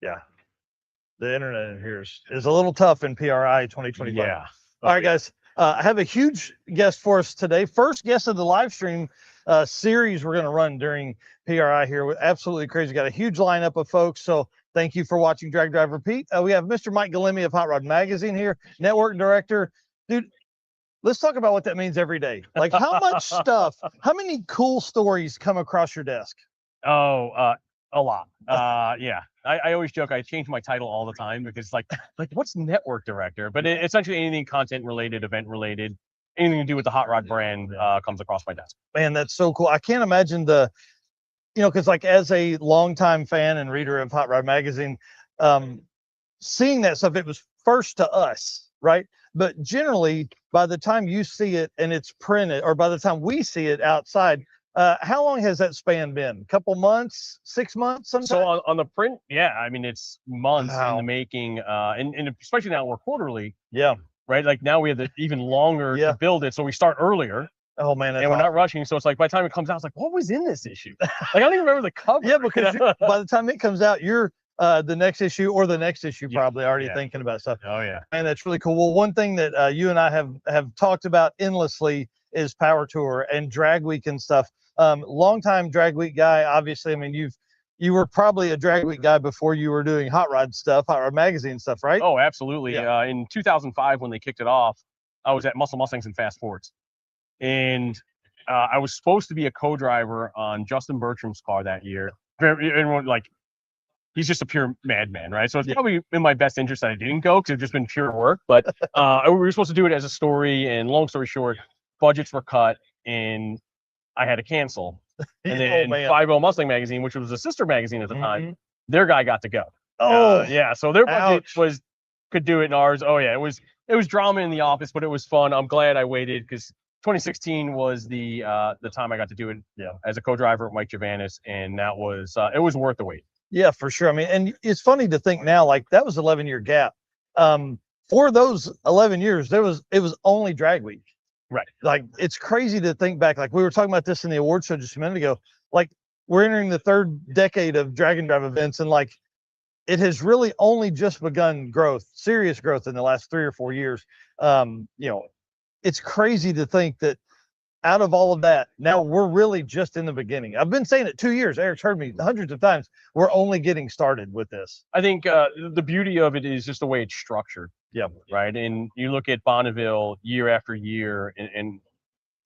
Yeah. The internet in here is a little tough in PRI 2025. Yeah. All right, guys. I have a huge guest for us today. First guest of the live stream series we're going to run during PRI here. With absolutely crazy. Got a huge lineup of folks. So thank you for watching Drag Drive Repeat. We have Mr. Mike Galimi of Hot Rod Magazine here, network director. Dude, let's talk about what that means every day. Like how much stuff, how many cool stories come across your desk? Oh, a lot. Yeah. I always joke I change my title all the time because like what's network director? But essentially anything content related, event related, anything to do with the Hot Rod brand comes across my desk. Man, that's so cool. I can't imagine because like as a longtime fan and reader of Hot Rod Magazine, seeing that stuff, it was first to us, right? But generally, by the time you see it and it's printed, or by the time we see it outside, how long has that span been? A couple months, 6 months, sometimes? So on the print, yeah, I mean, it's months in Wow. the making, and especially now we're quarterly, Yeah. right? Like now we have the even longer Yeah. to build it, so we start earlier. Oh man, that's And we're not awesome. rushing, so it's like by the time it comes out, it's like, what was in this issue? Like I don't even remember the cover. Yeah, because by the time it comes out, you're the next issue or the next issue Yeah. probably already Yeah. thinking about stuff. Oh yeah. And that's really cool. Well, one thing that you and I have talked about endlessly is Power Tour and Drag Week and stuff. Longtime Drag Week guy, obviously. I mean, you were probably a Drag Week guy before you were doing Hot Rod stuff, Hot Rod Magazine stuff, right? Oh, absolutely. Yeah. In 2005, when they kicked it off, I was at Muscle Mustangs and Fast Fords, and I was supposed to be a co-driver on Justin Bertram's car that year. Everyone like, he's just a pure madman, right? So it's probably in my best interest that I didn't go because it's just been pure work. But we were supposed to do it as a story, and long story short, budgets were cut, and I had to cancel. And then 50 Mustang Magazine, which was a sister magazine at the time, their guy got to go. Yeah. So their budget could do it, and ours. Oh yeah, it was drama in the office, but it was fun. I'm glad I waited because 2016 was the time I got to do it as a co-driver with Mike Javanis, and that was it was worth the wait. Yeah, for sure. I mean, and it's funny to think now, like that was 11-year gap. For those 11 years, it was only Drag Week. Right. Like it's crazy to think back. Like we were talking about this in the award show just a minute ago. Like we're entering the third decade of Drag and Drive events, and like it has really only just begun serious growth in the last 3 or 4 years. It's crazy to think that out of all of that, now we're really just in the beginning. I've been saying it 2 years. Eric's heard me hundreds of times. We're only getting started with this. I think the beauty of it is just the way it's structured. Yeah. Right. And you look at Bonneville year after year, and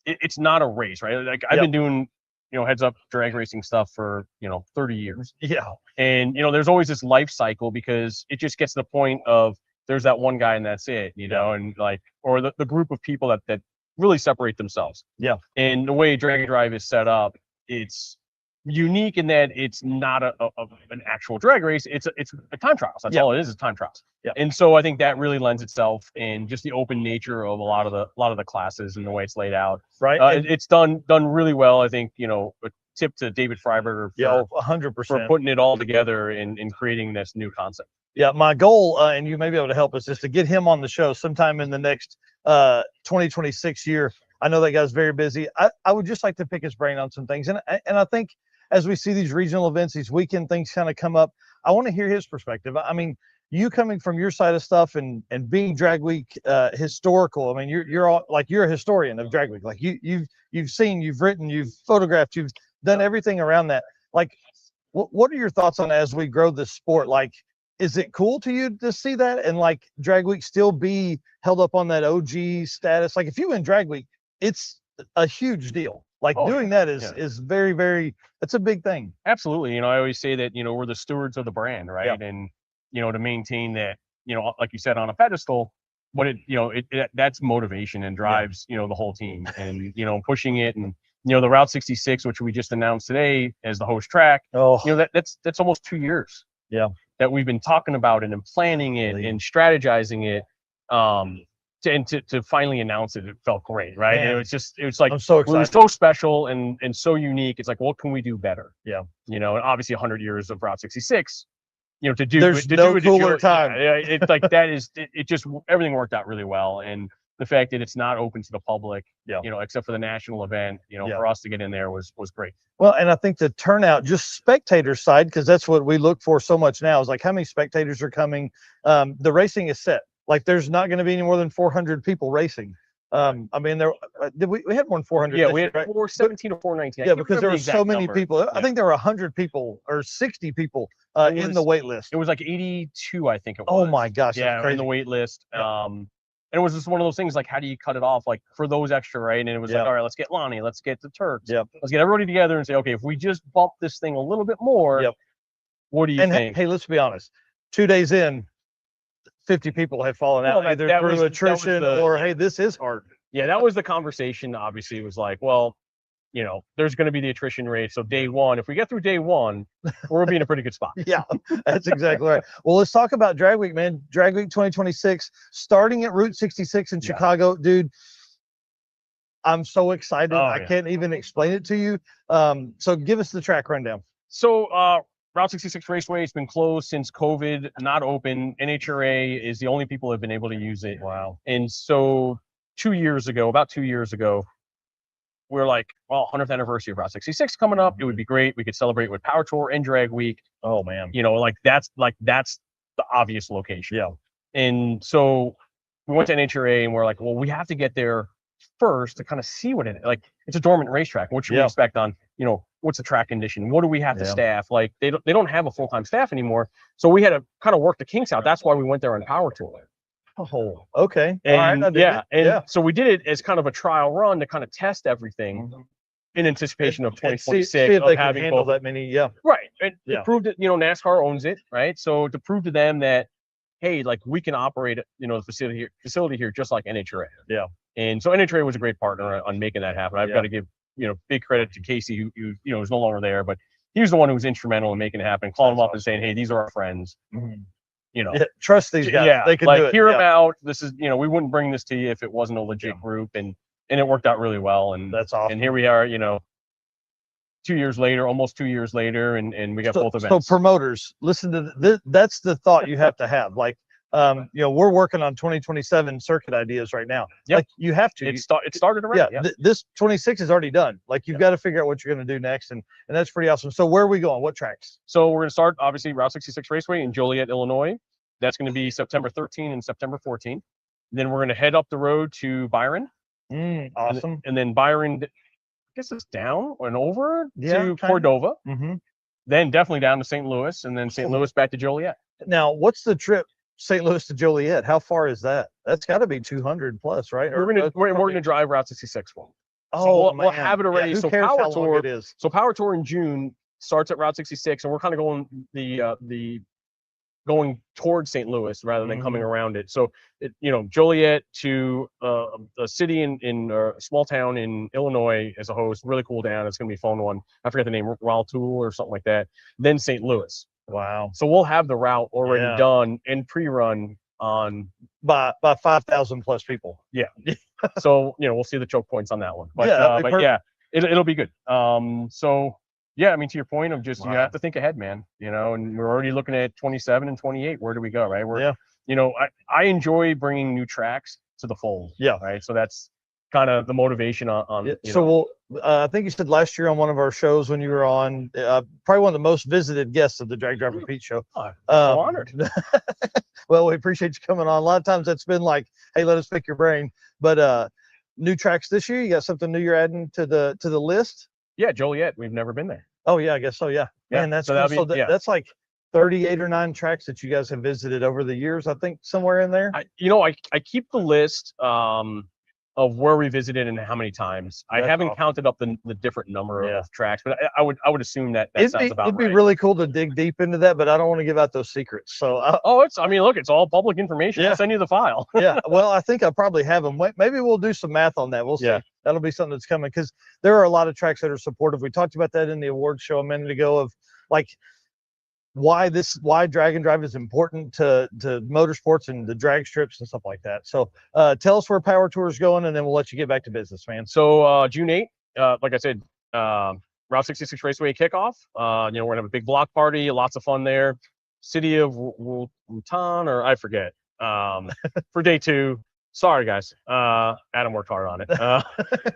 it's not a race, right? Like I've been doing, heads up drag racing stuff for, 30 years. Yeah. And, there's always this life cycle because it just gets to the point of there's that one guy and that's it, and like, or the group of people that really separate themselves. Yeah. And the way Drag and Drive is set up, it's unique in that it's not an actual drag race. It's a time trials. That's all it is time trials. Yeah. And so I think that really lends itself, and just the open nature of a lot of the classes and the way it's laid out. Right. It's done really well. I think, a tip to David Freiberger for 100% for putting it all together and creating this new concept. Yeah, my goal, and you may be able to help us, is to get him on the show sometime in the next 2026 year. I know that guy's very busy. I would just like to pick his brain on some things. And I think as we see these regional events, these weekend things kind of come up, I want to hear his perspective. I mean, you coming from your side of stuff and being Drag Week historical. I mean, you're all like, you're a historian of Drag Week. Like you've seen, you've written, you've photographed, you've done everything around that. Like, what are your thoughts on as we grow this sport? Like, is it cool to you to see that and like Drag Week still be held up on that OG status? Like if you win Drag Week, it's a huge deal. Like doing that is very, very, it's a big thing. Absolutely. I always say that, we're the stewards of the brand, right? Yeah. And, to maintain that, like you said, on a pedestal, but that's motivation and drives, the whole team, and, pushing it. And, the Route 66, which we just announced today as the host track, that's almost 2 years. Yeah. That we've been talking about it and planning it and strategizing it. To finally announce it felt great, right? Man. And it was like, I'm so excited. it was so special and so unique. It's like, what can we do better? Yeah. And obviously 100 years of Route 66, there's no cooler time. Yeah, it's like, that is, it just, everything worked out really well. And the fact that it's not open to the public, Yeah. you know, except for the national event, you know, Yeah. for us to get in there was great. Well, and I think the turnout, just spectator side, because that's what we look for so much now, is like how many spectators are coming. The racing is set. Like there's not going to be any more than 400 people racing. I mean, there we had more than 400. Yeah, we had right? 417 or 419. Yeah, because there were so many number. people. I think there were 100 people or 60 people in the wait list. It was like 82, I think it was. Oh my gosh, yeah, that's crazy. in the wait list. Yeah. And it was just one of those things like, how do you cut it off? Like for those extra, right? And it was like, all right, let's get Lonnie, let's get the Turks, let's get everybody together and say, okay, if we just bump this thing a little bit more, what do you think? Hey, let's be honest. 2 days in, 50 people have fallen out either through attrition or hey, this is hard. Yeah, that was the conversation. Obviously, it was like, well, you know, there's going to be the attrition rate. So day one, if we get through day one, we'll be in a pretty good spot. Yeah, that's exactly right. Well, let's talk about Drag Week, man. Drag Week 2026, starting at Route 66 in Chicago, dude. I'm so excited. I can't even explain it to you. So give us the track rundown. So Route 66 Raceway has been closed since COVID, not open. NHRA is the only people who have been able to use it. Wow. And so about 2 years ago, we're like, well, 100th anniversary of Route 66 coming up. It would be great. We could celebrate with Power Tour and Drag Week. Oh man. You know, that's the obvious location. Yeah. And so we went to NHRA and we're like, well, we have to get there first to kind of see what it's a dormant racetrack. What should we expect on, you know, what's the track condition? What do we have to staff? Like they don't have a full-time staff anymore. So we had to kind of work the kinks out. That's why we went there on Power Tour. Oh, okay. And, all right, so we did it as kind of a trial run to kind of test everything in anticipation of 2026 see if of they having can handle both. that many. Right. And it proved that, you know, NASCAR owns it, right? So to prove to them that, hey, like we can operate, you know, the facility here just like NHRA. Yeah. And so NHRA was a great partner on making that happen. I've got to give, you know, big credit to Casey, who you know is no longer there, but he was the one who was instrumental in making it happen, calling them up and saying, hey, these are our friends. You know, trust these guys. Yeah, they can like, do it. Hear them out. This is, you know, we wouldn't bring this to you if it wasn't a legit group, and it worked out really well. And that's awesome. And here we are, you know, 2 years later, almost 2 years later, and we got both events. So promoters, listen to this. That's the thought you have to have. Like, you know, we're working on 2027 circuit ideas right now. Like you have to. It started already. This 26 is already done. Like you've got to figure out what you're going to do next, and that's pretty awesome. So where are we going? What tracks? So we're going to start obviously Route 66 Raceway in Joliet, Illinois. That's going to be September 13 and September 14. Then we're going to head up the road to Byron. Awesome. And then Byron, I guess it's down and over to kinda. Cordova. Then definitely down to St. Louis, and then St. Louis back to Joliet. Now, what's the trip St. Louis to Joliet? How far is that? That's got to be 200 plus, right? We're gonna drive Route 66 one. Oh, so we'll have it already. Who So cares Power how long Tour it is? So Power Tour in June starts at Route 66, and we're kind of going going towards St. Louis rather than coming around it. So, you know, Joliet to a city in a small town in Illinois as a host, really cool down. It's going to be a fun one. I forget the name, Raltoul or something like that. Then St. Louis. Wow. So we'll have the route already done and pre-run on by 5,000 plus people. Yeah. So, you know, we'll see the choke points on that one. But yeah, it'll be good. So yeah, I mean, to your point of just, you have to think ahead, man, you know, and we're already looking at 27 and 28. Where do we go? Right. You know, I enjoy bringing new tracks to the fold. Yeah. Right. So that's kind of the motivation on so I think you said last year on one of our shows when you were on, probably one of the most visited guests of the Drag Driver Pete show. I'm honored. Well, we appreciate you coming on. A lot of times that's been like, hey, let us pick your brain. But new tracks this year, you got something new you're adding to the list? Yeah, Joliet. We've never been there. Oh yeah, I guess so. Yeah, man, that's cool. So that's like 38 or 9 tracks that you guys have visited over the years. I think somewhere in there. I keep the list of where we visited and how many times. I haven't counted up the different number of tracks, but I would assume that sounds about right. It'd be really cool to dig deep into that, but I don't want to give out those secrets. So look, it's all public information. I'll send you the file. Yeah, well, I think I probably have them. Maybe we'll do some math on that. We'll see. Yeah. That'll be something that's coming because there are a lot of tracks that are supportive. We talked about that in the awards show a minute ago of like why drag and drive is important to motorsports and the drag strips and stuff like that. So tell us where Power Tour is going, and then we'll let you get back to business, man. So June 8th, like I said, Route 66 Raceway kickoff. We're gonna have a big block party, lots of fun there. City of Rutan, or I forget, for day 2. Sorry, guys. Adam worked hard on it.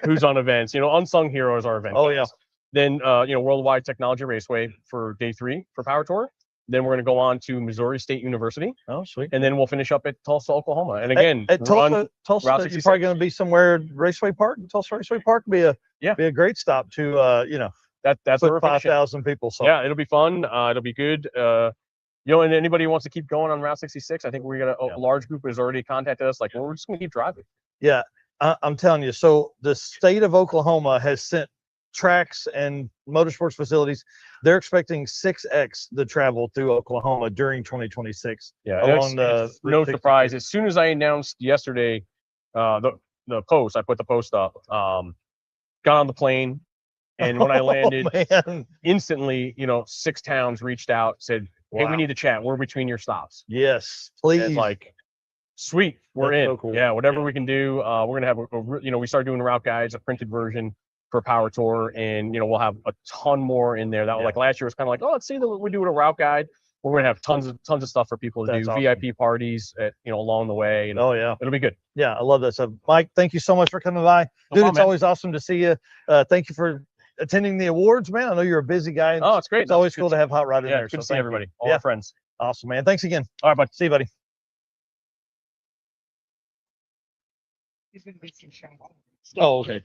Who's on events? Unsung heroes are event Oh, guys. yeah. Then, Worldwide Technology Raceway for day 3 for Power Tour. Then we're going to go on to Missouri State University, Oh, sweet. and then we'll finish up at Tulsa, Oklahoma. And again, at Tulsa, Route you're 66. probably going to be somewhere Raceway Park. Tulsa Raceway Park would be a great stop to that's put where we're finishing. 5,000 people. So Yeah, it'll be fun. It'll be good. And anybody who wants to keep going on Route 66, I think we got a large group has already contacted us. Like, well, we're just going to keep driving. Yeah, I'm telling you. So the state of Oklahoma has sent tracks and motorsports facilities. They're expecting 6x the travel through Oklahoma during 2026. Yeah, along it's no surprise. As soon as I announced yesterday, the post, I put the post up. Got on the plane, and when I landed, instantly, 6 towns reached out, said, "Hey, we need to chat. We're between your stops." Yes, please. And it's like, sweet, we're That's in. so cool. Yeah, whatever we can do. We're gonna have we started doing route guides, a printed version for Power Tour, and we'll have a ton more in there. That was like last year was kind of like, oh, let's see what we do with a route guide. We're gonna have tons of stuff for people to do, awesome. VIP parties at along the way. And oh yeah, it'll be good. Yeah, I love that stuff. Mike, thank you so much for coming by. Dude, it's always awesome to see you. Thank you for attending the awards, man. I know you're a busy guy. Oh, it's great. It's always cool to have Hot Rod in there. Good to see everybody, all our friends. Awesome, man. Thanks again. All right, bud. See you, buddy. Oh, okay.